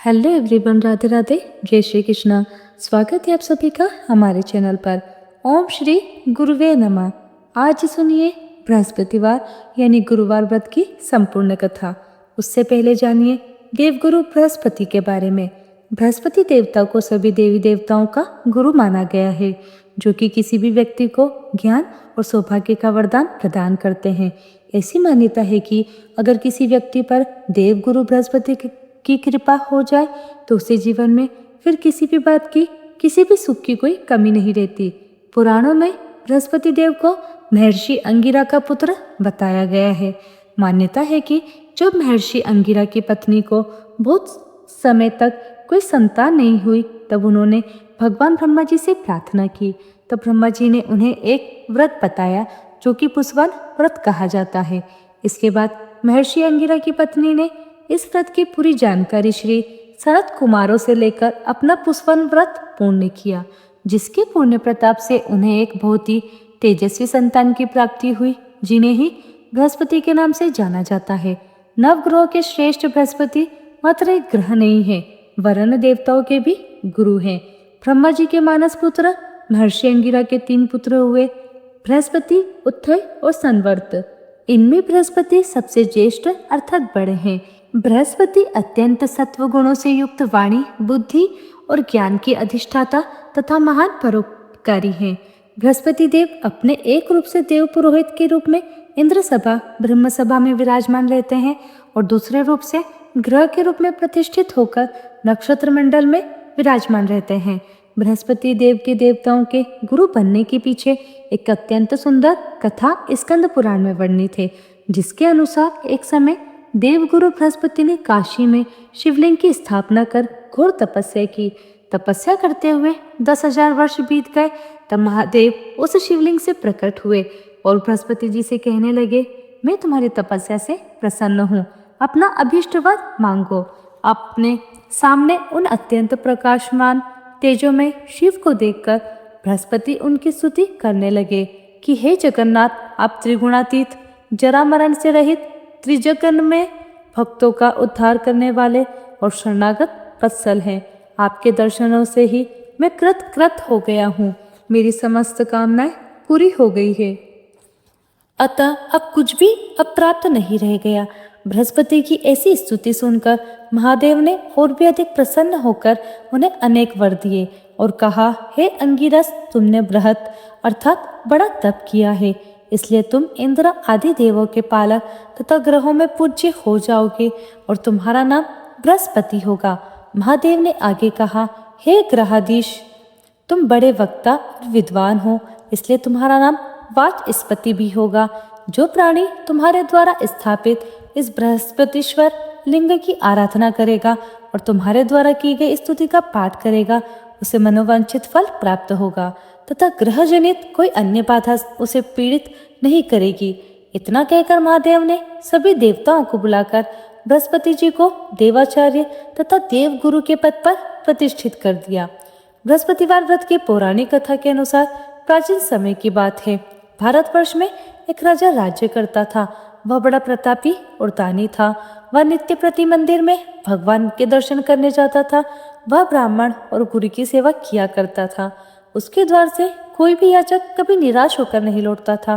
Hello everyone, Radhe Radhe, जय श्री कृष्णा। स्वागत है आप सभी का हमारे चैनल पर। ओम श्री गुरुवे नमः। आज सुनिए बृहस्पतिवार यानी गुरुवार व्रत की संपूर्ण कथा। उससे पहले जानिए देवगुरु बृहस्पति के बारे में। बृहस्पति देवता को सभी देवी देवताओं का गुरु माना गया है, जो कि किसी भी व्यक्ति को ज्ञान और सौभाग्य का वरदान प्रदान करते हैं। ऐसी मान्यता है कि अगर किसी व्यक्ति पर देवगुरु बृहस्पति की कृपा हो जाए तो उसे जीवन में फिर किसी भी बात की, किसी भी सुख की कोई कमी नहीं रहती। पुराणों में बृहस्पति देव को महर्षि अंगिरा का पुत्र बताया गया है। मान्यता है कि जब महर्षि अंगिरा की पत्नी को बहुत समय तक कोई संतान नहीं हुई, तब उन्होंने भगवान ब्रह्मा जी से प्रार्थना की। तब ब्रह्मा जी ने उन्हें एक व्रत बताया, जो कि पुष्पवन व्रत कहा जाता है। इसके बाद महर्षि अंगिरा की पत्नी ने इस व्रत की पूरी जानकारी श्री सनत कुमारों से लेकर अपना पुष्पवन व्रत पूर्ण किया, जिसके पुण्य प्रताप से उन्हें एक बहुत ही तेजस्वी संतान की प्राप्ति हुई, जिन्हें ही बृहस्पति के नाम से जाना जाता है। नवग्रहों के श्रेष्ठ बृहस्पति मात्र एक ग्रह नहीं है, वरुण देवताओं के भी गुरु हैं। ब्रह्मा जी के मानस पुत्र महर्षि अंगिरा के 3 पुत्र हुए, बृहस्पति, उत्थय और संवर्त। इनमें बृहस्पति सबसे ज्येष्ठ अर्थात बड़े हैं। बृहस्पति अत्यंत सत्व गुणों से युक्त वाणी, बुद्धि और ज्ञान की अधिष्ठाता तथा महान परोपकारी हैं। बृहस्पति देव अपने एक रूप से देव पुरोहित के रूप में इंद्र सभा, ब्रह्म सभा में विराजमान रहते हैं और दूसरे रूप से ग्रह के रूप में प्रतिष्ठित होकर नक्षत्र मंडल में विराजमान रहते हैं। बृहस्पति देव के देवताओं के गुरु बनने के पीछे एक अत्यंत सुंदर कथा स्कंद पुराण में वर्णित है, जिसके अनुसार एक समय देवगुरु बृहस्पति ने काशी में शिवलिंग की स्थापना कर घोर तपस्या की। तपस्या करते हुए 10,000 वर्ष बीत गए। तब महादेव उस शिवलिंग से प्रकट हुए और बृहस्पति जी से कहने लगे, मैं तुम्हारी तपस्या से प्रसन्न हूँ, अपना अभीष्ट वर मांगो। अपने सामने उन अत्यंत प्रकाशमान तेजोमय शिव को देखकर बृहस्पति उनकी स्तुति करने लगे कि हे जगन्नाथ, आप त्रिगुणातीत, जरा मरण से रहित, त्रिजगन में भक्तों का उद्धार करने वाले और शरणागत वत्सल हैं। आपके दर्शनों से ही मैं कृत हो गया हूँ, मेरी समस्त कामनाएं पूरी हो गई है, अतः अब कुछ भी अप्राप्त नहीं रह गया। बृहस्पति की ऐसी स्तुति सुनकर महादेव ने और भी अधिक प्रसन्न होकर उन्हें अनेक वर दिए और कहा, हे अंगिरस, तुमने बृहत अर्थात बड़ा तप किया है, इसलिए तुम इंद्र आदि देवों के पालक तथा ग्रहों में पूज्य हो जाओगे और तुम्हारा नाम बृहस्पति होगा। महादेव ने आगे कहा, हे ग्रहाधीश, तुम बड़े वक्ता और विद्वान हो, इसलिए तुम्हारा नाम वाचस्पति भी होगा। जो प्राणी तुम्हारे द्वारा स्थापित इस बृहस्पतिश्वर लिंग की आराधना करेगा और तुम्हारे द्वारा की गई स्तुति का पाठ करेगा, उसे मनोवांछित फल प्राप्त होगा तथा ग्रह जनित कोई अन्य बाधा उसे पीड़ित नहीं करेगी। इतना कहकर महादेव ने सभी देवताओं को बुलाकर बृहस्पति जी को देवाचार्य तथा देव गुरु के पद पर प्रतिष्ठित कर दिया। बृहस्पतिवार व्रत की पौराणिक कथा के अनुसार प्राचीन समय की बात है। भारतवर्ष में एक राजा राज्य करता था। वह बड़ा प्रतापी और दानी था। वह नित्य प्रति मंदिर में भगवान के दर्शन करने जाता था। वह ब्राह्मण और गुरु की सेवा किया करता था। उसके द्वार से कोई भी याचक कभी निराश होकर नहीं लौटता था।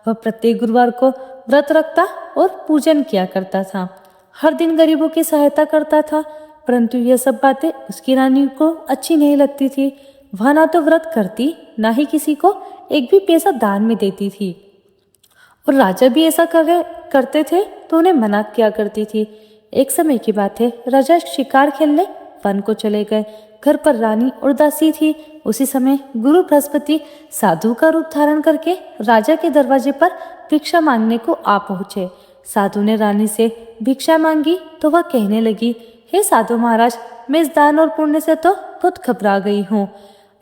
वह प्रत्येक गुरुवार को व्रत रखता और पूजन किया करता था। हर दिन गरीबों की सहायता करता था, परंतु यह सब बातें उसकी रानी को अच्छी नहीं लगती थी। वह ना तो व्रत करती, ना ही किसी को एक भी पैसा दान में देती थी, और राजा भी ऐसा करते थे तो उन्हें मना किया करती थी। एक समय की बात है, राजा शिकार खेलने वन को चले गए। घर पर रानी और दासी थी। उसी समय गुरु बृहस्पति साधु का रूप धारण करके राजा के दरवाजे पर भिक्षा मांगने को आ पहुंचे। साधु ने रानी से भिक्षा मांगी तो वह कहने लगी, हे साधु महाराज, मैं इस दान और पुण्य से तो बहुत घबरा गई हूँ।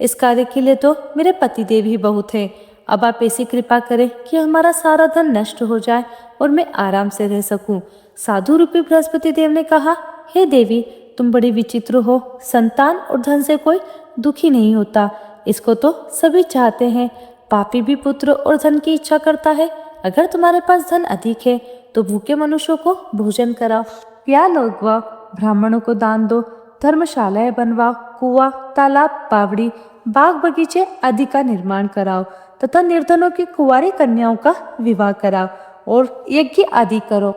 इस कार्य के लिए तो मेरे पतिदेव ही बहुत है। अब आप ऐसी कृपा करें कि हमारा सारा धन नष्ट हो जाए और मैं आराम से रह सकूं। साधु रूपी बृहस्पति देव ने कहा, हे देवी, तुम बड़ी विचित्र हो। संतान और धन से कोई दुखी नहीं होता, इसको तो सभी चाहते हैं। पापी भी पुत्र और धन की इच्छा करता है। अगर तुम्हारे पास धन अधिक है तो भूखे मनुष्यों को भोजन कराओ, प्यालोक व ब्राह्मणों को दान दो, धर्मशालाएं बनवाओ, कुआं, तालाब, बावड़ी, बाग बगीचे आदि का निर्माण कराओ तथा निर्धनों की कुंवारी कन्याओं का विवाह कराओ और यज्ञ आदि करो।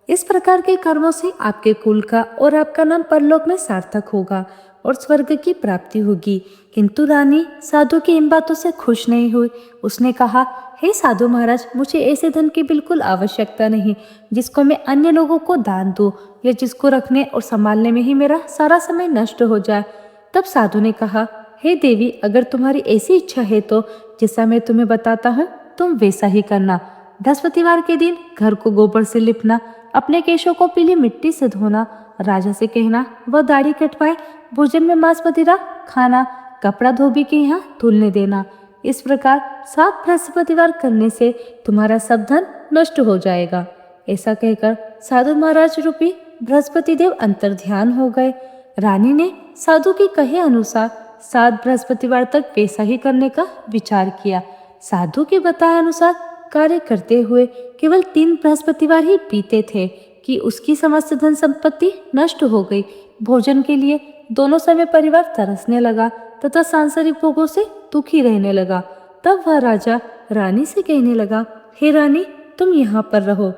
इस प्रकार के कर्मों से आपके कुल का और आपका नाम परलोक में सार्थक होगा और स्वर्ग की प्राप्ति होगी। किंतु रानी साधु की इन बातों से खुश नहीं हुई। उसने कहा, हे साधु महाराज, मुझे ऐसे धन की बिल्कुल आवश्यकता नहीं जिसको मैं अन्य लोगों को दान दूं या जिसको रखने और संभालने में ही मेरा सारा समय नष्ट हो जाए। तब साधु ने कहा, हे देवी, अगर तुम्हारी ऐसी इच्छा है तो जैसा मैं तुम्हें बताता हूँ तुम वैसा ही करना। बृहस्पतिवार के दिन घर को गोबर से लिपना, अपने केशों को पीली मिट्टी से धोना, राजा से कहना वह दाढ़ी कटवाए, भोजन में मांस मदिरा खाना, कपड़ा धोबी के यहाँ धुलने देना। इस प्रकार 7 बृहस्पतिवार करने से तुम्हारा सब धन नष्ट हो जाएगा। ऐसा कहकर साधु महाराज रूपी बृहस्पति देव अंतर्ध्यान हो गए। रानी ने साधु के कहे अनुसार 7 बृहस्पतिवार तक वैसा ही करने का विचार किया। साधु के बताए अनुसार कार्य करते हुए केवल 3 बृहस्पतिवार ही बीते थे कि उसकी समस्त धन संपत्ति नष्ट हो गई। भोजन के लिए दोनों समय परिवार तरसने लगा तथा सांसारिक भोगों से दुखी रहने लगा। तब वह राजा रानी से कहने लगा, हे रानी, तुम यहाँ पर रहो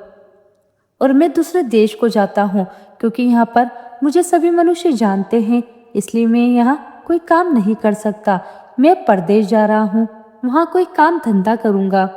और मैं दूसरे देश को जाता हूँ, क्योंकि यहाँ पर मुझे सभी मनुष्य जानते हैं, इसलिए मैं यहाँ कोई काम नहीं कर सकता। मैं परदेश जा रहा हूँ, वहाँ कोई काम धंधा करूँगा,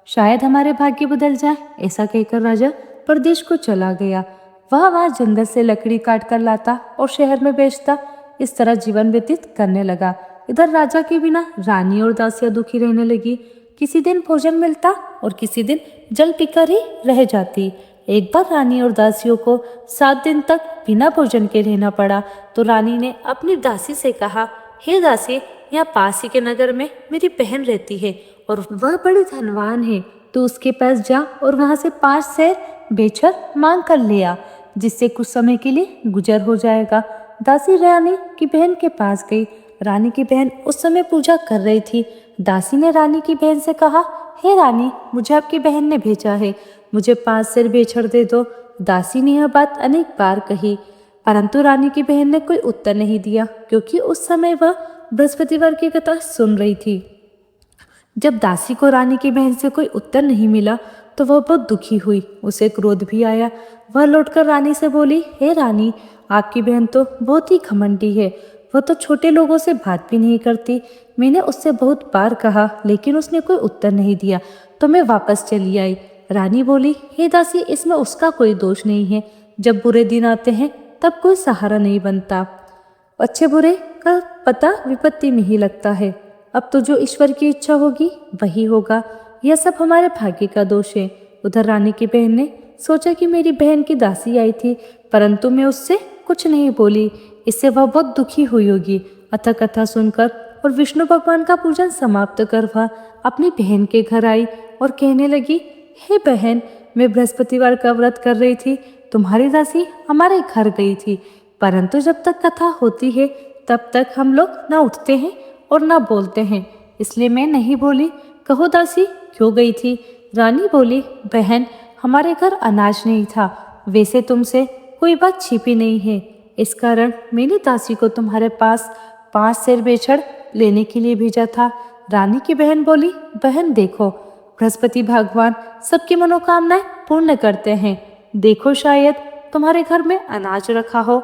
शायद हमारे भाग्य बदल जाए। ऐसा कहकर राजा परदेश को चला गया। वह वहाँ जंगल से लकड़ी काट कर लाता और शहर में बेचता। इस तरह जीवन व्यतीत करने लगा। इधर राजा के बिना रानी और दासियां दुखी रहने लगी। किसी दिन भोजन मिलता और किसी दिन जल पीकर ही रह जाती। एक बार रानी और दासियों को 7 दिन तक बिना भोजन के रहना पड़ा तो रानी ने अपनी दासी से कहा, हे दासी, यहाँ पास ही के नगर में मेरी बहन रहती है और वह बड़ी धनवान है। तो उसके पास जा और वहां से 5 सेर बेचकर मांग कर ले आ, जिससे कुछ समय के लिए गुजर हो जाएगा। दासी रानी की बहन के पास गई। रानी की बहन उस समय पूजा कर रही थी। दासी ने रानी की बहन से कहा, हे रानी, मुझे आपकी बहन ने भेजा है, मुझे 5 सेर बेचकर दे दो। दासी ने यह बात अनेक बार कही, परंतु रानी की बहन ने कोई उत्तर नहीं दिया, क्योंकि उस समय वह बृहस्पतिवार की कथा सुन रही थी। जब दासी को रानी की बहन से कोई उत्तर नहीं मिला तो वह बहुत दुखी हुई। उसे क्रोध भी आया। वह लौटकर रानी से बोली, हे रानी, आपकी बहन तो बहुत ही घमंडी है। वह तो छोटे लोगों से बात भी नहीं करती। मैंने उससे बहुत बार कहा, लेकिन उसने कोई उत्तर नहीं दिया, तो मैं वापस चली आई। रानी बोली, हे दासी, इसमें उसका कोई दोष नहीं है। जब बुरे दिन आते हैं तब कोई सहारा नहीं बनता। अच्छे बुरे का पता विपत्ति में ही लगता है। अब तो जो ईश्वर की इच्छा होगी वही होगा। यह सब हमारे भाग्य का दोष है। उधर रानी की बहन ने सोचा कि मेरी बहन की दासी आई थी, परंतु मैं उससे कुछ नहीं बोली, इससे वह बहुत दुखी हुई होगी। अतः कथा सुनकर और विष्णु भगवान का पूजन समाप्त कर वह अपनी बहन के घर आई और कहने लगी, हे बहन, मैं बृहस्पतिवार का व्रत कर रही थी, तुम्हारी दासी हमारे घर गई थी, परंतु जब तक कथा होती है तब तक हम लोग ना उठते हैं और ना बोलते हैं, इसलिए मैं नहीं बोली। कहो दासी, क्यों गई थी? रानी बोली, बहन, हमारे घर अनाज नहीं था। वैसे तुमसे कोई बात छिपी नहीं है, इस कारण मैंने दासी को तुम्हारे पास 5 सेर बेचड़ लेने के लिए भेजा था। रानी की बहन बोली, बहन देखो, बृहस्पति भगवान सबकी मनोकामनाएं पूर्ण करते हैं। देखो, शायद तुम्हारे घर में अनाज रखा हो।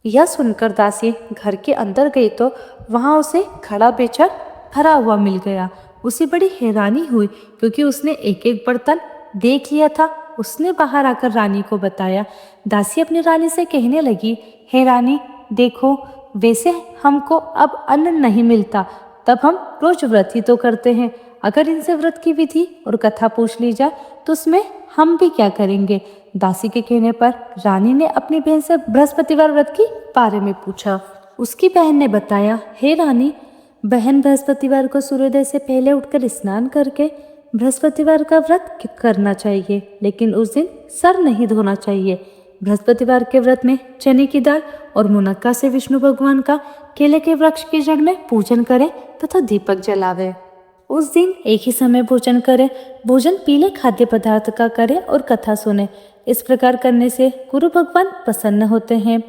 यह सुनकर दासी घर के अंदर गई तो वहां उसे खड़ा बेचड़ भरा हुआ मिल गया। उसे बड़ी हैरानी हुई, क्योंकि उसने एक एक बर्तन देख लिया था। उसने बाहर आकर रानी को बताया। दासी अपनी रानी से कहने लगी, हे रानी, देखो, वैसे हमको अब अन्न नहीं मिलता, तब हम रोज व्रत ही तो करते हैं। अगर इनसे व्रत की विधि और कथा पूछ ली जाए तो उसमें हम भी क्या करेंगे? दासी के कहने पर रानी ने अपनी बहन से बृहस्पतिवार व्रत के बारे में पूछा। उसकी बहन ने बताया, हे रानी, बहन, बृहस्पतिवार को सूर्योदय से पहले उठकर स्नान करके बृहस्पतिवार का व्रत करना चाहिए, लेकिन उस दिन सर नहीं धोना चाहिए। बृहस्पतिवार के व्रत में चने की दाल और मुनक्का से विष्णु भगवान का केले के वृक्ष की जड़ में पूजन करें तथा दीपक जलावे। उस दिन एक ही समय भोजन करें। भोजन पीले खाद्य पदार्थ का करें और कथा सुने। इस प्रकार करने से गुरु भगवान प्रसन्न होते हैं।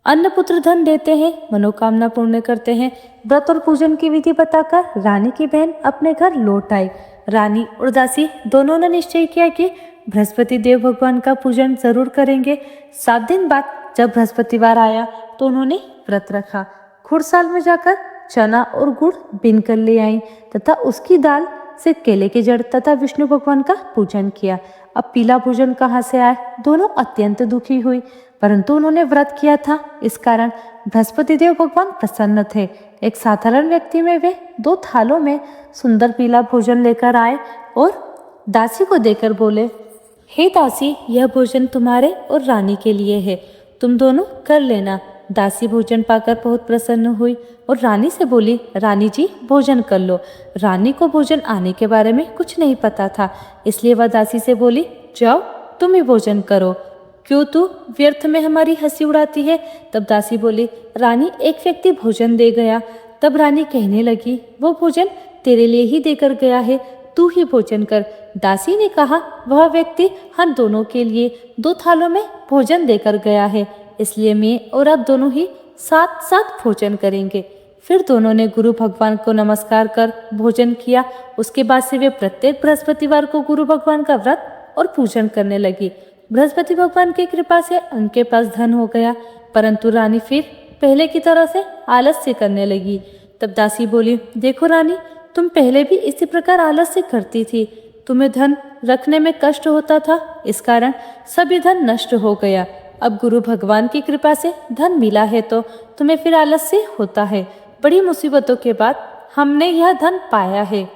अन्न पुत्र धन देते हैं, मनोकामना पूर्ण करते हैं। व्रत और पूजन की विधि बताकर रानी की बहन अपने घर लौट आई। रानी और दासी दोनों ने निश्चय किया कि बृहस्पति देव भगवान का पूजन जरूर करेंगे। 7 दिन बाद जब बृहस्पतिवार आया तो उन्होंने व्रत रखा। घुड़साल में जाकर चना और गुड़ बीन कर ले आई तथा उसकी दाल से केले की जड़ तथा विष्णु भगवान का पूजन किया। अब पीला भोजन कहाँ से आए? दोनों अत्यंत दुखी हुई, परंतु उन्होंने व्रत किया था, इस कारण बृहस्पति देव भगवान प्रसन्न थे। एक साधारण व्यक्ति में वे 2 थालों में सुंदर पीला भोजन लेकर आए और दासी को देकर बोले, हे दासी, यह भोजन तुम्हारे और रानी के लिए है, तुम दोनों कर लेना। दासी भोजन पाकर बहुत प्रसन्न हुई और रानी से बोली, रानी जी भोजन कर लो। रानी को भोजन आने के बारे में कुछ नहीं पता था, इसलिए वह दासी से बोली, जाओ तुम ही भोजन करो, क्यों तू व्यर्थ में हमारी हंसी उड़ाती है। तब दासी बोली, रानी एक व्यक्ति भोजन दे गया। तब रानी कहने लगी, वो भोजन तेरे लिए ही देकर गया है, तू ही भोजन कर। दासी ने कहा, वह व्यक्ति हम दोनों के लिए 2 थालों में भोजन देकर गया है, इसलिए मैं और आप दोनों ही साथ साथ भोजन करेंगे। फिर दोनों ने गुरु भगवान को नमस्कार कर भोजन किया। उसके बाद से वे प्रत्येक बृहस्पतिवार को गुरु भगवान का व्रत और पूजन करने लगी। बृहस्पति भगवान की कृपा से उनके पास धन हो गया, परंतु रानी फिर पहले की तरह से आलस्य करने लगी। तब दासी बोली, देखो रानी, तुम पहले भी इसी प्रकार आलस्य करती थी, तुम्हें धन रखने में कष्ट होता था, इस कारण सभी धन नष्ट हो गया। अब गुरु भगवान की कृपा से धन मिला है तो तुम्हें फिर आलस्य होता है। बड़ी मुसीबतों के बाद हमने यह धन पाया है,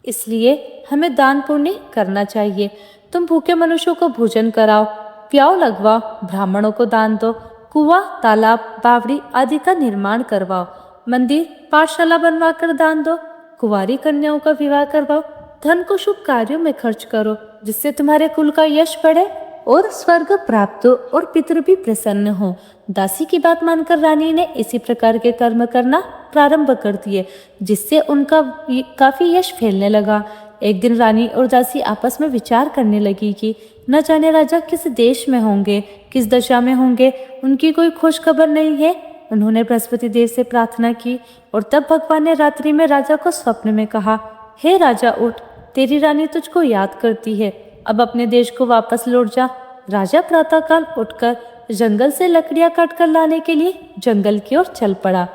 इसलिए हमें दान पुण्य करना चाहिए। तुम भूखे मनुष्यों को भोजन कराओ, प्याऊ लगवाओ, ब्राह्मणों को दान दो, कुआं, तालाब, बावड़ी आदि का निर्माण करवाओ, मंदिर, पाठशाला बनवाकर दान दो, कुंवारी कन्याओं का विवाह करवाओ, धन को शुभ कार्यों में खर्च करो, जिससे तुम्हारे कुल का यश बढ़े और स्वर्ग प्राप्त हो और पितृ भी प्रसन्न हो। दासी की बात मानकर रानी ने इसी प्रकार के कर्म करना प्रारंभ कर दिए, जिससे उनका काफी यश फैलने लगा। एक दिन रानी और दासी आपस में विचार करने लगी कि न जाने राजा किस देश में होंगे, किस दशा में होंगे, उनकी कोई खोज खबर नहीं है। उन्होंने बृहस्पति देव से प्रार्थना की और तब भगवान ने रात्रि में राजा को स्वप्न में कहा, हे राजा उठ, तेरी रानी तुझको याद करती है, अब अपने देश को वापस लौट जा। राजा प्रातःकाल उठकर जंगल से लकड़ियां काटकर लाने के लिए जंगल की ओर चल पड़ा।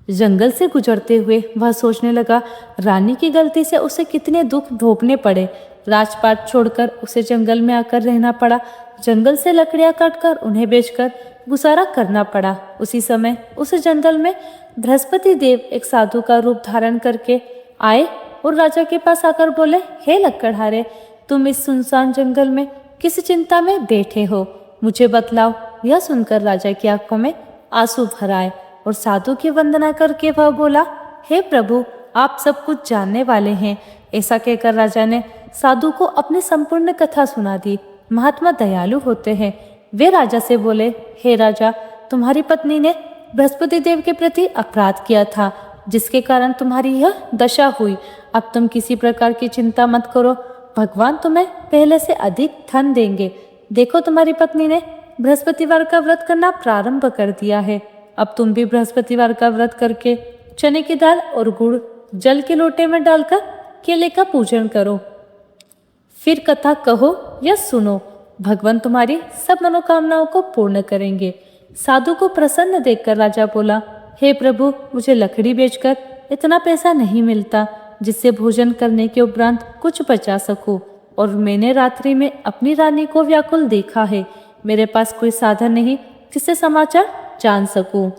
जंगल से गुजरते हुए वह सोचने लगा, रानी की गलती से उसे कितने दुख भोगने पड़े। राजपाट छोड़कर उसे जंगल में आकर रहना पड़ा। जंगल से लकड़ियां काटकर उन्हें बेचकर गुजारा करना पड़ा। उसी समय उस जंगल में बृहस्पति देव एक साधु का रूप धारण करके आए और राजा के पास आकर बोले, हे लकड़हारे, तुम इस सुनसान जंगल में किस चिंता में बैठे हो, मुझे बतलाओ। यह सुनकर राजा की आंखों में आंसू भर आए और साधु की वंदना करके वह बोला, हे प्रभु, आप सब कुछ जानने वाले हैं। ऐसा कहकर राजा ने साधु को अपनी संपूर्ण कथा सुना दी। महात्मा दयालु होते हैं। वे राजा से बोले, हे राजा, तुम्हारी पत्नी ने बृहस्पति देव के प्रति अपराध किया था, जिसके कारण तुम्हारी यह दशा हुई। अब तुम किसी प्रकार की चिंता मत करो, भगवान तुम्हें पहले से अधिक धन देंगे। देखो, तुम्हारी पत्नी ने बृहस्पतिवार का व्रत करना प्रारंभ कर दिया है। अब तुम भी बृहस्पतिवार का व्रत करके चने की दाल और गुड़ जल के लोटे में डालकर केले का पूजन करो। फिर कथा कहो या सुनो, भगवान तुम्हारी सब मनोकामनाओं को पूर्ण करेंगे। साधु को प्रसन्न देखकर राजा बोला, हे प्रभु, मुझे लकड़ी बेचकर इतना पैसा नहीं मिलता जिससे भोजन करने के उपरांत कुछ बचा सकूं, और मैंने रात्रि में अपनी रानी को व्याकुल देखा है। मेरे पास कोई साधन नहीं जिससे समाचार जान सकूं।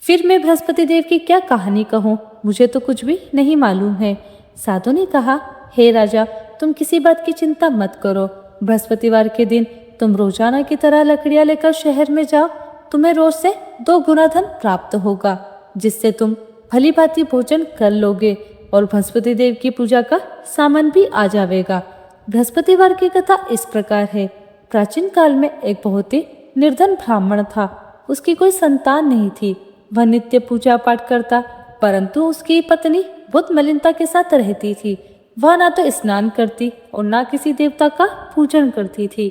फिर मैं बृहस्पति देव की क्या कहानी कहूँ, मुझे तो कुछ भी नहीं मालूम है। साधु ने कहा, हे राजा, तुम किसी बात की चिंता मत करो। बृहस्पतिवार के दिन तुम रोजाना की तरह लकड़ियां लेकर शहर में जाओ, तुम्हें रोज से 2 गुना धन प्राप्त होगा, जिससे तुम भली भांति भोजन कर लोगे और बृहस्पति देव की पूजा का सामान भी आ जाएगा। बृहस्पतिवार की कथा इस प्रकार है। प्राचीन काल में एक बहुत ही निर्धन ब्राह्मण था। उसकी कोई संतान नहीं थी। वह नित्य पूजा पाठ करता, परंतु उसकी पत्नी बहुत मलिनता के साथ रहती थी। वह ना तो स्नान करती और ना किसी देवता का पूजन करती थी।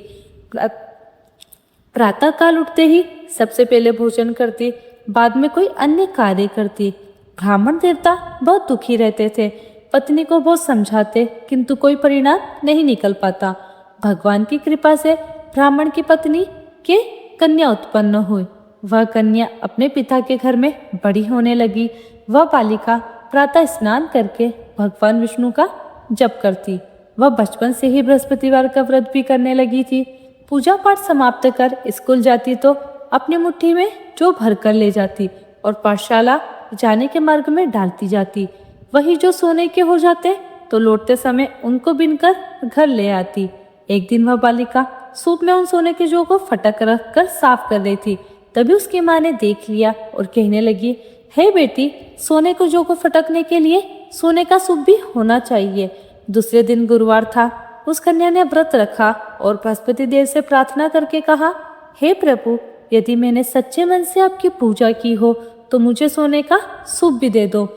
प्रातः काल उठते ही सबसे पहले भोजन करती, बाद में कोई अन्य कार्य करती। ब्राह्मण देवता बहुत दुखी रहते थे। पत्नी को बहुत समझाते किंतु कोई परिणाम नहीं निकल पाता। भगवान की कृपा से ब्राह्मण की पत्नी के कन्या उत्पन्न हुई। वह कन्या अपने पिता के घर में बड़ी होने लगी। वह बालिका प्रातः स्नान करके भगवान विष्णु का जप करती। वह बचपन से ही बृहस्पतिवार का व्रत भी करने लगी थी। पूजा पाठ समाप्त कर स्कूल जाती तो अपनी मुट्ठी में जो भर कर ले जाती और पाठशाला जाने के मार्ग में डालती जाती। वही जो सोने के हो जाते तो लौटते समय उनको बिनकर घर ले आती। एक दिन वह बालिका सूप में उन सोने के जौ को फटक रख कर साफ कर रही थी। तभी उसकी माँ ने देख लिया और कहने लगी, हे बेटी, सोने को जौ को फटकने के लिए सोने का सूप भी होना चाहिए। दूसरे दिन गुरुवार था। उस कन्या ने व्रत रखा और बृहस्पति देव से प्रार्थना करके कहा, हे प्रभु, यदि मैंने सच्चे मन से आपकी पूजा की हो तो मुझे सोने का सूप भी दे दो।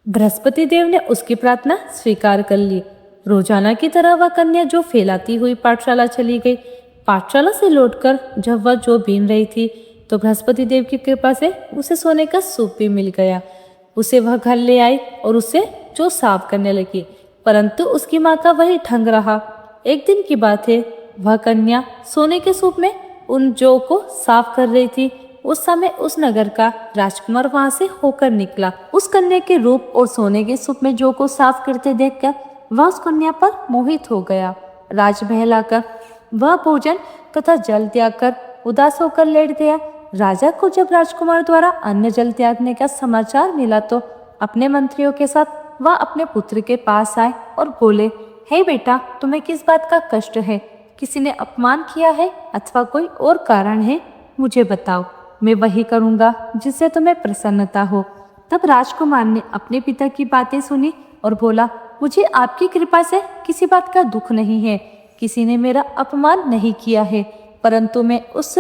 बृहस्पति देव ने उसकी प्रार्थना स्वीकार कर ली। रोजाना की तरह वह कन्या जो फैलाती हुई पाठशाला चली गई। पाठशाला से लौटकर जब वह जो बीन रही थी तो बृहस्पति देव की कृपा से उसे सोने का सूप भी मिल गया। उसे वह घर ले आई और उसे जो साफ करने लगी, परंतु उसकी माँ का वही ढंग रहा। एक दिन की बात है, वह कन्या सोने के सूप में उन जौ को साफ कर रही थी। उस समय उस नगर का राजकुमार वहां से होकर निकला। उस कन्या के रूप और सोने के सूप में जौ को साफ करते देखकर वह उस कन्या पर मोहित हो गया। राजमहल आकर वह भोजन तथा जल त्याग कर उदास होकर लेट गया। राजा को जब राजकुमार द्वारा अन्न जल त्यागने का समाचार मिला तो अपने मंत्रियों के साथ वह अपने पुत्र के पास आए और बोले, हे बेटा, तुम्हें किस बात का कष्ट है? किसी ने अपमान किया है अथवा कोई और कारण है? मुझे बताओ, मैं वही करूंगा जिससे तुम्हें प्रसन्नता हो। तब राजकुमार ने अपने पिता की बातें सुनी और बोला, मुझे आपकी कृपा से किसी बात का दुख नहीं है। किसी ने मेरा अपमान नहीं किया है, परंतु मैं उस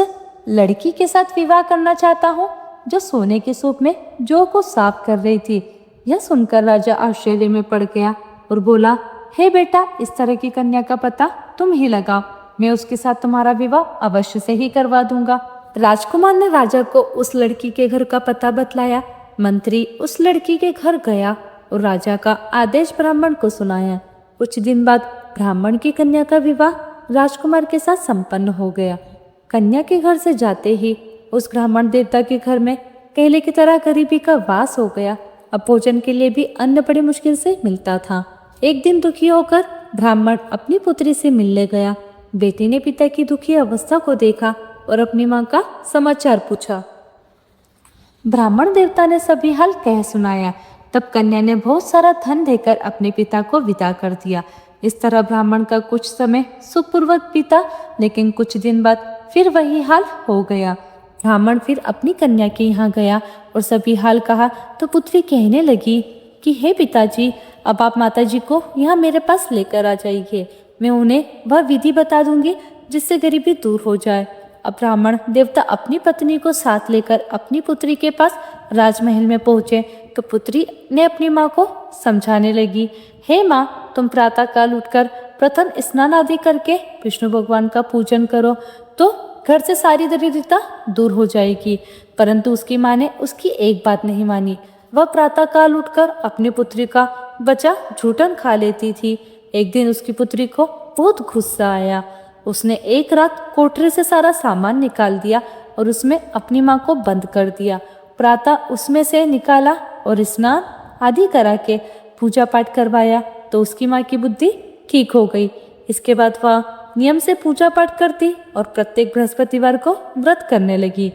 लड़की के साथ विवाह करना चाहता हूँ जो सोने के सूप में जौ को साफ कर रही थी। यह सुनकर राजा आश्चर्य में पड़ गया और बोला, हे बेटा, इस तरह की कन्या का पता तुम ही लगाओ। मैं उसके साथ तुम्हारा विवाह अवश्य से ही करवा दूंगा। राजकुमार ने राजा को उस लड़की के घर का पता बतलाया। मंत्री उस लड़की के घर गया और राजा का आदेश ब्राह्मण को सुनाया। कुछ दिन बाद ब्राह्मण की कन्या का विवाह राजकुमार के साथ संपन्न हो गया। कन्या के घर से जाते ही उस ब्राह्मण देवता के घर में पहले की तरह गरीबी का वास हो गया। अब भोजन के लिए भी अन्न बड़ी मुश्किल से मिलता था। एक दिन दुखी होकर ब्राह्मण अपनी पुत्री से मिलने गया। बेटी ने पिता की दुखी अवस्था को देखा और अपनी माँ का समाचार पूछा। ब्राह्मण देवता ने सभी हाल कह सुनाया। तब कन्या ने बहुत सारा धन देकर अपने पिता को विदा कर दिया। इस तरह ब्राह्मण का कुछ समय सुखपूर्वक बीता, लेकिन कुछ दिन बाद फिर वही हाल हो गया। ब्राह्मण फिर अपनी कन्या के यहाँ गया और सभी हाल कहा तो पुत्री कहने लगी कि हे पिताजी, अब आप माताजी को यहाँ मेरे पास लेकर आ जाइए। मैं उन्हें वह विधि बता दूंगी जिससे गरीबी दूर हो जाए। अब ब्राह्मण देवता अपनी पत्नी को साथ लेकर अपनी पुत्री के पास राजमहल में पहुंचे तो पुत्री ने अपनी माँ को समझाने लगी, हे माँ, तुम प्रातः काल उठकर प्रथम स्नान आदि करके विष्णु भगवान का पूजन करो तो घर से सारी दरिद्रता दूर हो जाएगी। परंतु उसकी माँ ने उसकी एक बात नहीं मानी। वह प्रातः काल उठकर अपनी पुत्री का बचा झूठन खा लेती थी। एक दिन उसकी पुत्री को बहुत गुस्सा आया। उसने एक रात कोठरी से सारा सामान निकाल दिया और उसमें अपनी माँ को बंद कर दिया। प्रातः उसमें से निकाला और स्नान आदि करा के पूजा पाठ करवाया तो उसकी माँ की बुद्धि ठीक हो गई। इसके बाद वह नियम से पूजा पाठ करती और प्रत्येक बृहस्पतिवार को व्रत करने लगी।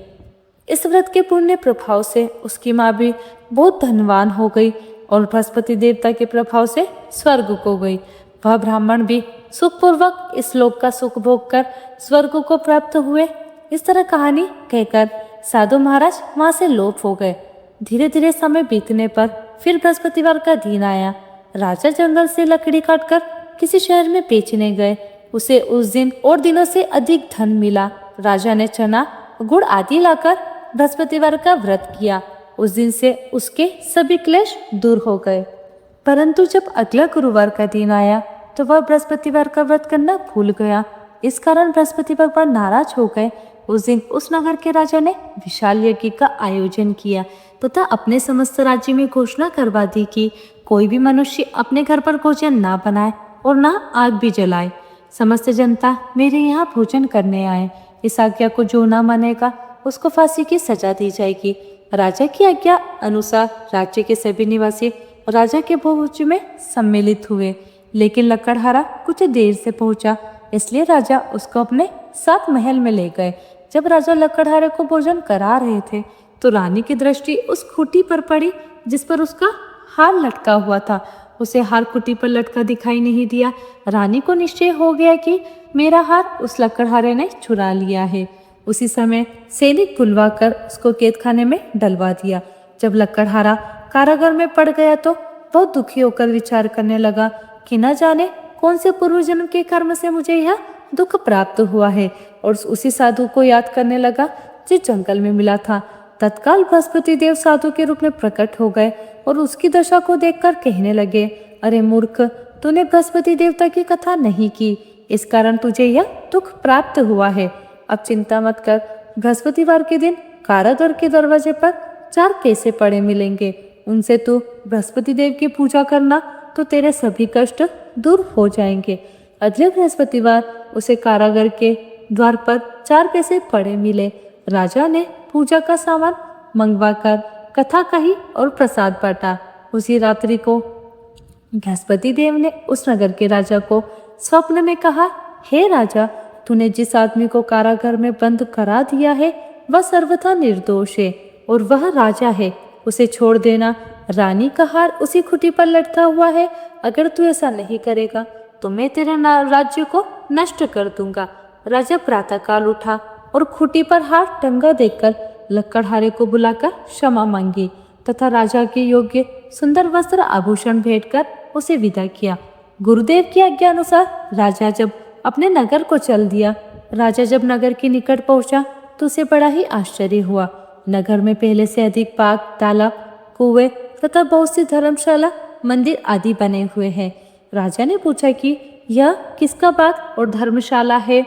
इस व्रत के पुण्य प्रभाव से उसकी माँ भी बहुत धनवान हो गई और बृहस्पति देवता के प्रभाव से स्वर्ग को गई। वह ब्राह्मण भी सुखपूर्वक इस लोक का सुख भोग कर स्वर्ग को प्राप्त हुए। इस तरह कहानी कहकर साधु महाराज वहां से लोप हो गए। धीरे धीरे समय बीतने पर फिर बृहस्पतिवार का दिन आया। राजा जंगल से लकड़ी काटकर किसी शहर में बेचने गए। उसे उस दिन और दिनों से अधिक धन मिला। राजा ने चना, गुड़ आदि लाकर बृहस्पतिवार का व्रत किया। उस दिन से उसके सभी क्लेश दूर हो गए। परंतु जब अगला गुरुवार का दिन आया तो वह बृहस्पतिवार का व्रत करना भूल गया। इस कारण बृहस्पति भगवान नाराज हो गए। उस दिन उस नगर के राजा ने विशाल यज्ञ का आयोजन किया तथा अपने समस्त राज्य में घोषणा करवा दी कि कोई भी मनुष्य अपने घर पर भोजन ना बनाए और ना आग भी जलाए। समस्त जनता मेरे यहाँ भोजन करने आए। इस आज्ञा को जो ना मानेगा उसको फांसी की सजा दी जाएगी। राजा की आज्ञा अनुसार राज्य के सभी निवासी राजा के भोज में सम्मिलित हुए, लेकिन लकड़हारा कुछ देर से पहुंचा, इसलिए राजा उसको अपने साथ महल में ले गए। जब राजा लकड़हारे को भोजन करा रहे थे तो रानी की दृष्टि उस खूंटी पर पड़ी जिस पर उसका हार लटका हुआ था। उसे हार खूंटी पर लटका दिखाई नहीं दिया। रानी को निश्चय हो गया कि मेरा हार उस लकड़हारे ने चुरा लिया है। उसी समय सैनिक बुलवाकर उसको कैदखाने में डलवा दिया। जब लकड़हारा कारागार में पड़ गया तो बहुत दुखी होकर विचार करने लगा कि न जाने कौन से पूर्व जन्म के कर्म से मुझे यह दुख प्राप्त हुआ है, और उसी साधु को याद करने लगा जिस जंगल में मिला था। तत्काल बृहस्पति देव साधु के रूप में प्रकट हो गए और उसकी दशा को देखकर कहने लगे, अरे मूर्ख, तूने बृहस्पति देवता की कथा नहीं की, इस कारण तुझे यह दुख प्राप्त हुआ है। अब चिंता मत कर, बृहस्पतिवार के दिन कारागार के दरवाजे पर 4 पैसे पड़े मिलेंगे, उनसे तू बृहस्पति देव की पूजा करना तो तेरे सभी कष्ट दूर हो जाएंगे। अगले बृहस्पतिवार उसे कारागार के द्वार पर 4 पैसे पड़े मिले। राजा ने पूजा का सामान मंगवाकर कथा कही और प्रसाद बांटा। उसी रात्रि को बृहस्पति देव ने उस नगर के राजा को स्वप्न में कहा, हे राजा, तूने जिस आदमी को कारागार में बंद करा दिया है वह सर्वथा निर्दोष है और वह राजा है, उसे छोड़ देना। रानी का हार उसी खूंटी पर लटका हुआ है। अगर तू ऐसा नहीं करेगा तो मैं तेरे राज्य को नष्ट कर दूंगा। राजा प्रातःकाल उठा और खूंटी पर हार टंगा देखकर लकड़हारे को बुलाकर क्षमा मांगी तथा राजा के योग्य सुंदर वस्त्र आभूषण भेंटकर उसे विदा किया। गुरुदेव की आज्ञा अनुसार राजा जब अपने नगर को चल दिया। राजा जब नगर के निकट पहुंचा तो उसे बड़ा ही आश्चर्य हुआ। नगर में पहले से अधिक बाग, तालाब, कुएं तथा बहुत सी धर्मशाला, मंदिर आदि बने हुए हैं। राजा ने पूछा कि यह किसका बाग और धर्मशाला है?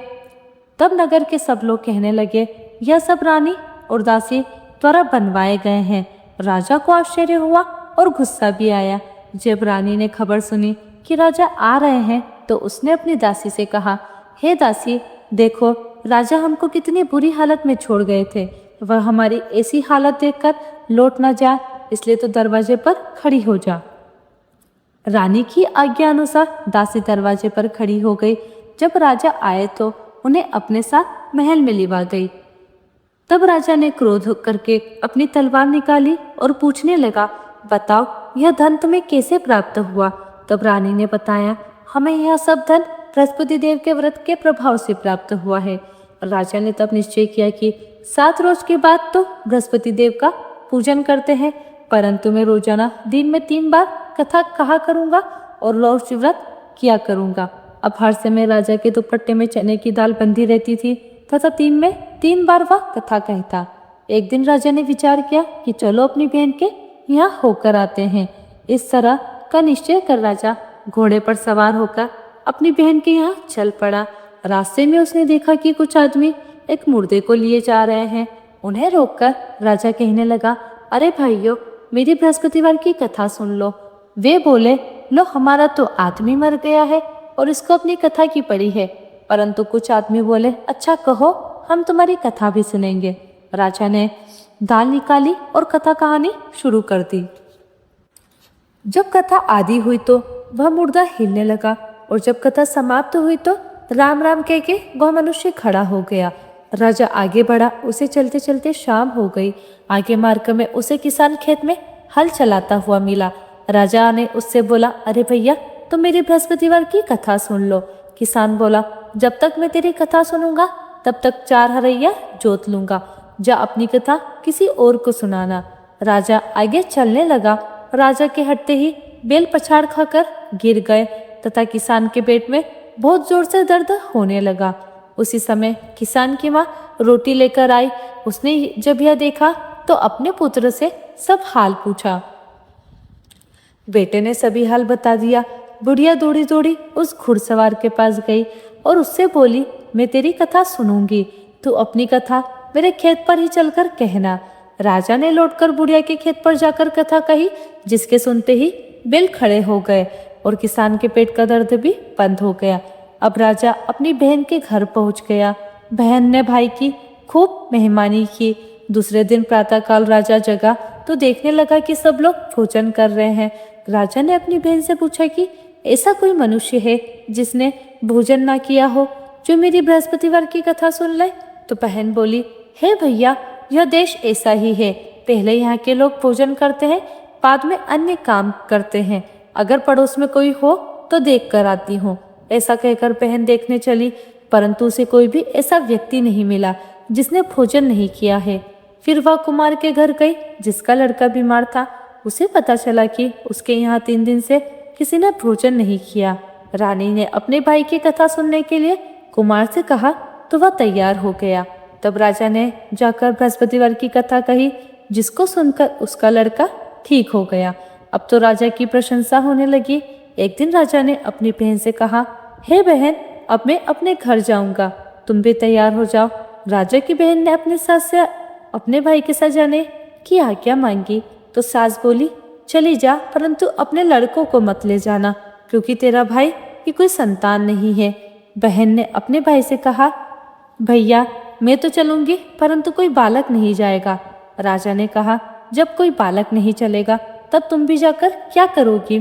तब नगर के सब लोग कहने लगे, यह सब रानी और दासी द्वारा बनवाए गए हैं। राजा को आश्चर्य हुआ और गुस्सा भी आया। जब रानी ने खबर सुनी कि राजा आ रहे हैं तो उसने अपनी दासी से कहा, हे दासी, देखो राजा हमको कितनी बुरी हालत में छोड़ गए थे। वह हमारी ऐसी हालत देखकर लौट न जाए, इसलिए तो दरवाजे पर खड़ी हो जा। रानी की आज्ञा अनुसार दासी दरवाजे पर खड़ी हो गई। जब राजा आए तो उन्हें अपने साथ महल में लिवा गई। तब राजा ने क्रोध करके अपनी तलवार निकाली और पूछने लगा, बताओ यह धन तुम्हें कैसे प्राप्त हुआ? तब रानी ने बताया, हमें यह सब धन बृहस्पति देव के व्रत के प्रभाव से प्राप्त हुआ है। राजा ने तब निश्चय किया कि 7 रोज के बाद तो बृहस्पति देव का पूजन करते हैं, परंतु मैं रोजाना दिन में 3 बार कथा कहा करूंगा और रोज व्रत किया करूंगा। अब हर समय राजा के दुपट्टे में चने की दाल बंधी रहती थी तथा 3 बार वह कथा कहता। एक दिन राजा ने विचार किया कि चलो अपनी बहन के यहाँ होकर आते हैं। इस तरह का निश्चय कर राजा घोड़े पर सवार होकर अपनी बहन के यहाँ चल पड़ा। रास्ते में उसने देखा कि कुछ आदमी एक मुर्दे को लिए जा रहे हैं। उन्हें रोककर राजा कहने लगा, अरे भाइयों, मेरी बृहस्पतिवार की कथा सुन लो। वे बोले, लो, हमारा तो आदमी मर गया है और इसको अपनी कथा की पड़ी है। परंतु कुछ आदमी बोले, अच्छा कहो, हम तुम्हारी कथा भी सुनेंगे। राजा ने दाल निकाली और कथा कहानी शुरू कर दी। जब कथा आदि हुई तो वह मुर्दा हिलने लगा और जब कथा समाप्त हुई तो राम राम कह के वह मनुष्य खड़ा हो गया। राजा आगे बढ़ा, उसे चलते चलते शाम हो गई। आगे मार्ग में उसे किसान खेत में हल चलाता हुआ मिला। राजा ने उससे बोला, अरे भैया, तुम मेरी बृहस्पतिवार की कथा सुन लो। किसान बोला, जब तक मैं तेरी कथा सुनूंगा तब तक 4 हरैया जोत लूंगा। जा अपनी कथा किसी और को सुनाना। राजा आगे चलने लगा। राजा के हटते ही बैल पछाड़ खाकर गिर गए तथा किसान के पेट में बहुत जोर से दर्द होने लगा। उसी समय किसान की माँ रोटी लेकर आई। उसने जब यह देखा तो अपने पुत्र से सब हाल पूछा। बेटे ने सभी हाल बता दिया। बुढ़िया दौड़ी दौड़ी उस घुड़सवार के पास गई और उससे बोली, मैं तेरी कथा सुनूंगी, तू अपनी कथा मेरे खेत पर ही चलकर कहना। राजा ने लौटकर बुढ़िया के खेत पर जाकर कथा कही, जिसके सुनते ही बैल खड़े हो गए और किसान के पेट का दर्द भी बंद हो गया। अब राजा अपनी बहन के घर पहुंच गया। बहन ने भाई की खूब मेहमानी की। दूसरे दिन प्रातःकाल राजा जगा तो देखने लगा कि सब लोग भोजन कर रहे हैं। राजा ने अपनी बहन से पूछा कि ऐसा कोई मनुष्य है जिसने भोजन ना किया हो, जो मेरी बृहस्पतिवार की कथा सुन ले। तो बहन बोली, हे भैया, यह देश ऐसा ही है। पहले यहाँ के लोग भोजन करते हैं, बाद में अन्य काम करते हैं। अगर पड़ोस में कोई हो तो देख कर आती हूँ। ऐसा कहकर बहन देखने चली, परंतु उसे कोई भी ऐसा व्यक्ति नहीं मिला जिसने भोजन नहीं किया है। फिर वह कुमार के घर गई जिसका लड़का बीमार था। उसे पता चला कि उसके यहाँ 3 दिन से किसी ने भोजन नहीं किया। रानी ने अपने भाई की कथा सुनने के लिए कुमार से कहा तो वह तैयार हो गया। तब राजा ने जाकर बृहस्पतिवार की कथा कही, जिसको सुनकर उसका लड़का ठीक हो गया। अब तो राजा की प्रशंसा होने लगी। एक दिन राजा ने अपनी बहन से कहा, हे बहन, अब मैं अपने घर जाऊंगा, तुम भी तैयार हो जाओ। राजा की बहन ने अपने सास से अपने भाई के साथ जाने की आज्ञा मांगी तो सास बोली, चली जा, परंतु अपने लड़कों को मत ले जाना, क्योंकि तेरा भाई की कोई संतान नहीं है। बहन ने अपने भाई से कहा, भैया, मैं तो चलूंगी, परंतु कोई बालक नहीं जाएगा। राजा ने कहा, जब कोई बालक नहीं चलेगा तब तुम भी जाकर क्या करोगी।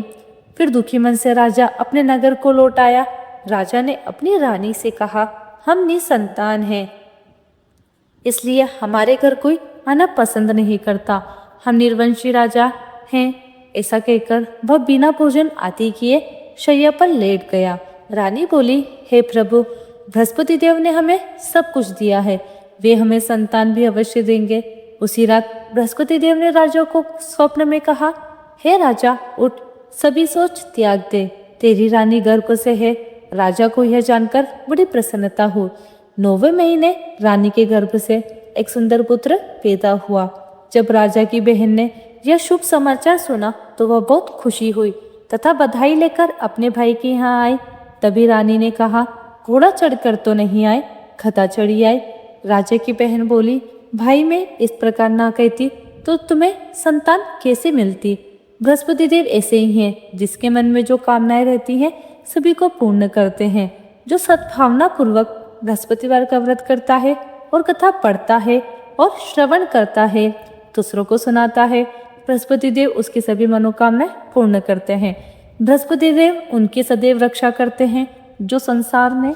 फिर दुखी मन से राजा अपने नगर को लौट आया। राजा ने अपनी रानी से कहा, हम निसंतान हैं, इसलिए हमारे घर कोई आना पसंद नहीं करता। हम निर्वंशी राजा हैं। ऐसा कहकर वह बिना भोजन आदि किए शैया पर लेट गया। रानी बोली, हे प्रभु, बृहस्पति देव ने हमें सब कुछ दिया है, वे हमें संतान भी अवश्य देंगे। उसी रात बृहस्पति देव ने राजा को स्वप्न में कहा, हे राजा, उठ, सभी सोच त्याग दे, तेरी रानी गर्भ से है। राजा को यह जानकर बड़ी प्रसन्नता हुई। 9वें महीने रानी के गर्भ से एक सुंदर पुत्र पैदा हुआ। जब राजा की बहन ने यह शुभ समाचार सुना तो वह बहुत खुशी हुई तथा बधाई लेकर अपने भाई के यहाँ आई। तभी रानी ने कहा, घोड़ा चढ़कर तो नहीं आए, गधा चढ़ी आए। राजा की बहन बोली, भाई, मैं इस प्रकार ना कहती तो तुम्हें संतान कैसे मिलती। बृहस्पति देव ऐसे ही हैं, जिसके मन में जो कामनाएं रहती हैं सभी को पूर्ण करते हैं। जो सद्भावना पूर्वक बृहस्पतिवार का व्रत करता है और कथा पढ़ता है और श्रवण करता है, दूसरों को सुनाता है, बृहस्पति देव उसकी सभी मनोकामनाएं पूर्ण करते हैं। बृहस्पति देव उनकी सदैव रक्षा करते हैं। जो संसार में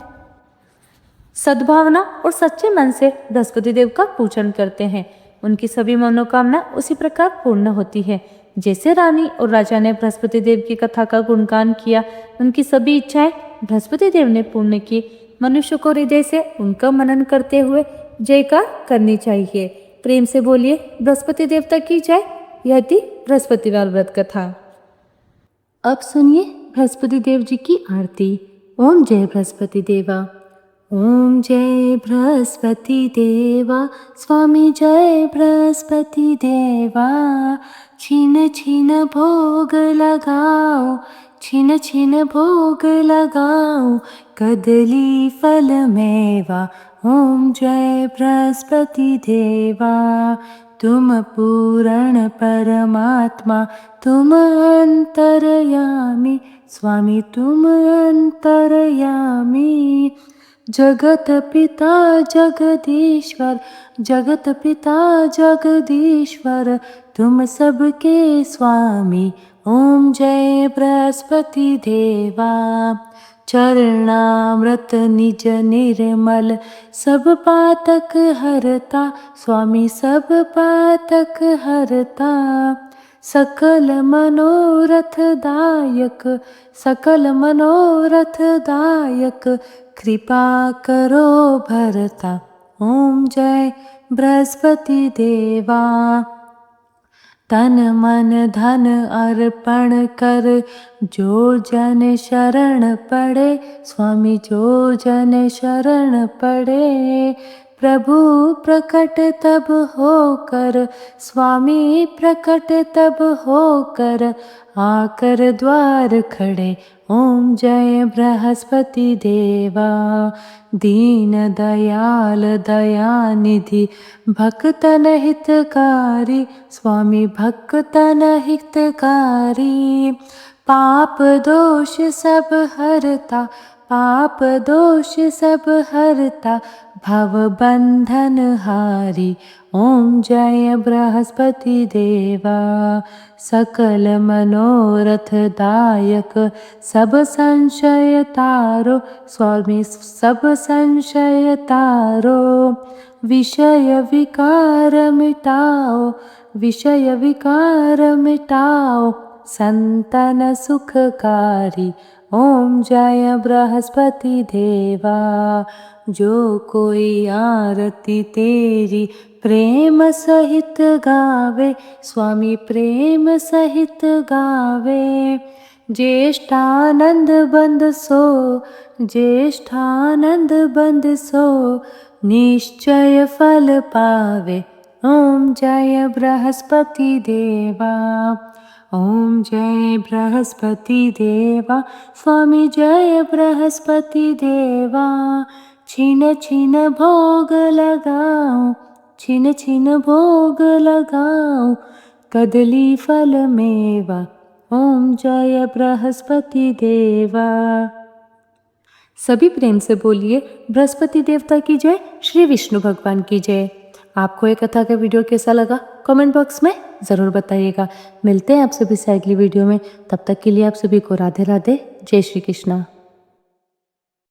सद्भावना और सच्चे मन से बृहस्पति देव का पूजन करते हैं, उनकी सभी मनोकामना उसी प्रकार पूर्ण होती है। जैसे रानी और राजा ने बृहस्पति देव की कथा का गुणगान किया, उनकी सभी इच्छाएं बृहस्पति देव ने पूर्ण की। मनुष्य को हृदय से उनका मनन करते हुए जयकार करनी चाहिए। प्रेम से बोलिए, बृहस्पति देवता की जय। यह थी बृहस्पतिवार व्रत कथा। अब सुनिए बृहस्पति देव जी की आरती। ओम जय बृहस्पति देवा। ओम जय बृहस्पति देवा, स्वामी जय बृहस्पति देवा। छीन छीन भोग लगाओ, छीन छीन भोग लगाओ, कदली फल मेवा। ओम जय बृहस्पति देवा। तुम पूर्ण परमात्मा, तुम अंतर्यामी, स्वामी तुम अंतर्यामी। जगत पिता जगदीश्वर, जगत पिता जगदीश्वर, तुम सबके स्वामी। ओम जय बृहस्पति देवा। चरणामृत निज निर्मल, सब पातक हरता, स्वामी सब पातक हरता। सकल मनोरथ दायक, सकल मनोरथ दायक, कृपा करो भरता। ओम जय बृहस्पति देवा। तन मन धन अर्पण कर, जो जन शरण पड़े, स्वामी जो जन शरण पड़े। प्रभु प्रकट तब होकर, स्वामी प्रकट तब होकर, आकर द्वार खड़े। ओम जय बृहस्पति देवा, दीन दयाल दयानिधि, भक्तन हितकारी, स्वामी भक्तन हितकारी। पाप दोष सब हरता, पाप दोष सब हरता, भव बंधन हारी। ओम जय बृहस्पति देवा, सकल मनोरथ दायक, सब संशय तारो, स्वामी सब संशय तारो। विषय विकार मिटाओ, विषय विकार मिटाओ, संतन सुखकारी। ओम जय बृहस्पति देवा, जो कोई आरती तेरी प्रेम सहित गावे, स्वामी प्रेम सहित गावे। ज्येष्ठानंद बंद सो, ज्येष्ठानंद बंद सो, निश्चय फल पावे। ओम जय बृहस्पति देवा, ओम जय बृहस्पति देवा, स्वामी जय बृहस्पति देवा। छिन छिन भोग लगाओ, छिन छिन भोग लगाओ, कदली फल मेवा। ओम जय बृहस्पति देवा। सभी प्रेम से बोलिए बृहस्पति देवता की जय, श्री विष्णु भगवान की जय। आपको ये कथा का वीडियो कैसा लगा कमेंट बॉक्स में ज़रूर बताइएगा। मिलते हैं आप सभी से अगली वीडियो में, तब तक के लिए आप सभी को राधे राधे, जय श्री कृष्णा।